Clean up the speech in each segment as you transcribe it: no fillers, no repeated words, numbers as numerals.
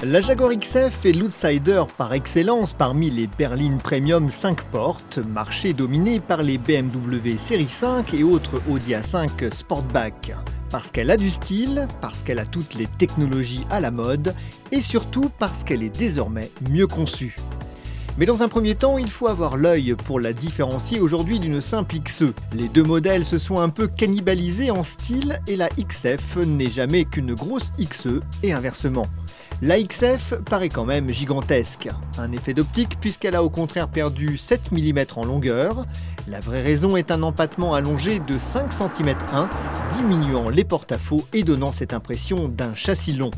La Jaguar XF est l'outsider par excellence parmi les berlines premium 5 portes, marché dominé par les BMW série 5 et autres Audi A5 Sportback. Parce qu'elle a du style, parce qu'elle a toutes les technologies à la mode et surtout parce qu'elle est désormais mieux conçue. Mais dans un premier temps, il faut avoir l'œil pour la différencier aujourd'hui d'une simple XE. Les deux modèles se sont un peu cannibalisés en style et la XF n'est jamais qu'une grosse XE et inversement. La XF paraît quand même gigantesque. Un effet d'optique puisqu'elle a au contraire perdu 7 mm en longueur. La vraie raison est un empattement allongé de 5 cm 1, diminuant les porte-à-faux et donnant cette impression d'un châssis long.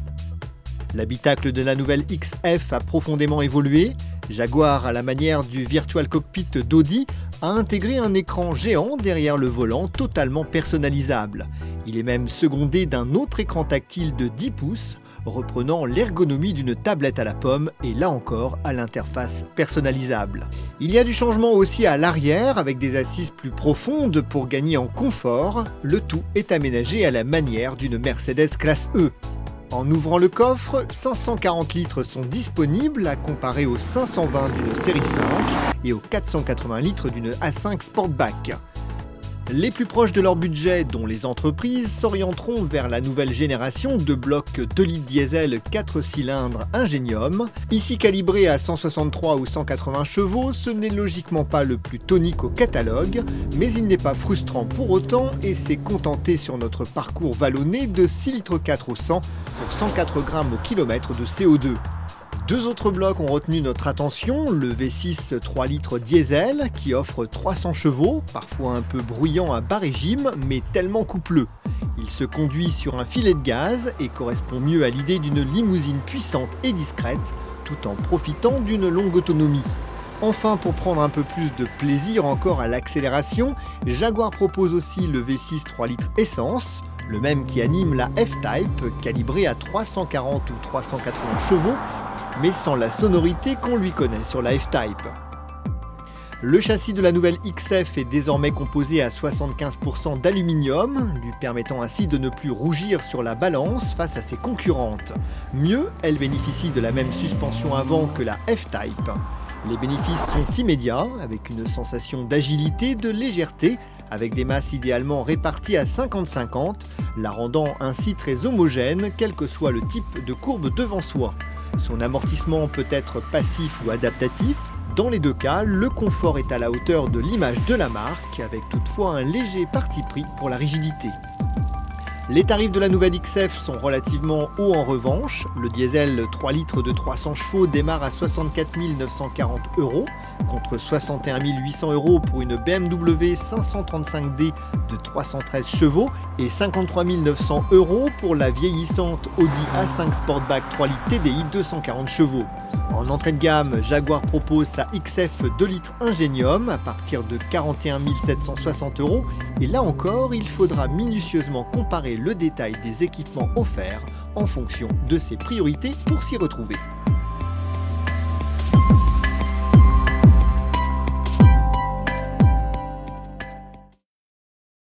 L'habitacle de la nouvelle XF a profondément évolué. Jaguar, à la manière du Virtual Cockpit d'Audi, a intégré un écran géant derrière le volant totalement personnalisable. Il est même secondé d'un autre écran tactile de 10 pouces, reprenant l'ergonomie d'une tablette à la pomme et là encore à l'interface personnalisable. Il y a du changement aussi à l'arrière avec des assises plus profondes pour gagner en confort. Le tout est aménagé à la manière d'une Mercedes classe E. En ouvrant le coffre, 540 litres sont disponibles à comparer aux 520 d'une série 5 et aux 480 litres d'une A5 Sportback. Les plus proches de leur budget, dont les entreprises, s'orienteront vers la nouvelle génération de blocs 2 litres diesel 4 cylindres Ingenium. Ici calibré à 163 ou 180 chevaux, ce n'est logiquement pas le plus tonique au catalogue, mais il n'est pas frustrant pour autant et s'est contenté sur notre parcours vallonné de 6 litres 4 au 100 pour 104 grammes au kilomètre de CO2. Deux autres blocs ont retenu notre attention, le V6 3 litres diesel qui offre 300 chevaux, parfois un peu bruyant à bas régime, mais tellement coupleux. Il se conduit sur un filet de gaz et correspond mieux à l'idée d'une limousine puissante et discrète, tout en profitant d'une longue autonomie. Enfin, pour prendre un peu plus de plaisir encore à l'accélération, Jaguar propose aussi le V6 3 litres essence, le même qui anime la F-Type, calibrée à 340 ou 380 chevaux, mais sans la sonorité qu'on lui connaît sur la F-Type. Le châssis de la nouvelle XF est désormais composé à 75% d'aluminium, lui permettant ainsi de ne plus rougir sur la balance face à ses concurrentes. Mieux, elle bénéficie de la même suspension avant que la F-Type. Les bénéfices sont immédiats, avec une sensation d'agilité, de légèreté, avec des masses idéalement réparties à 50-50, la rendant ainsi très homogène, quel que soit le type de courbe devant soi. Son amortissement peut être passif ou adaptatif. Dans les deux cas, le confort est à la hauteur de l'image de la marque, avec toutefois un léger parti pris pour la rigidité. Les tarifs de la nouvelle XF sont relativement hauts en revanche. Le diesel 3 litres de 300 chevaux démarre à 64 940 €, contre 61 800 € pour une BMW 535D de 313 chevaux et 53 900 € pour la vieillissante Audi A5 Sportback 3 litres TDI 240 chevaux. En entrée de gamme, Jaguar propose sa XF 2 litres Ingenium à partir de 41 760 € et là encore, il faudra minutieusement comparer le détail des équipements offerts en fonction de ses priorités pour s'y retrouver.